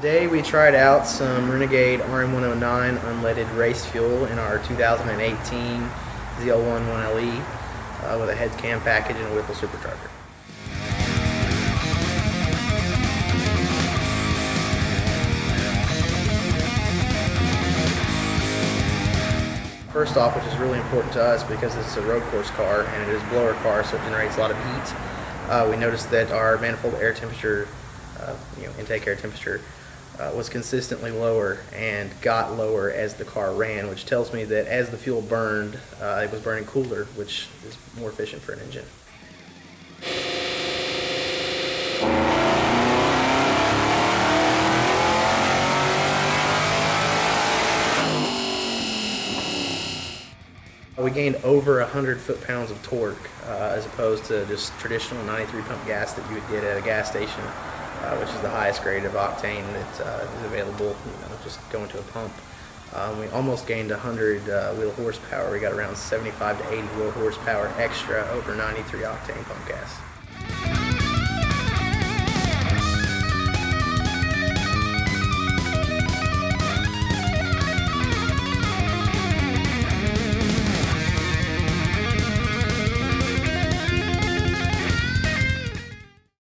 Today we tried out some Renegade RM 109 unleaded race fuel in our 2018 ZL1 1LE with a head cam package and a Whipple supercharger. First off, which is really important to us because it's a road course car and it is a blower car, so it generates a lot of heat. We noticed that our manifold air temperature, intake air temperature, was consistently lower and got lower as the car ran, which tells me that as the fuel burned, it was burning cooler, which is more efficient for an engine. We gained over 100 foot-pounds of torque as opposed to just traditional 93 pump gas that you would get at a gas station, which is the highest grade of octane that is available, just going to a pump. We almost gained 100 wheel horsepower. We got around 75 to 80 wheel horsepower extra over 93 octane pump gas.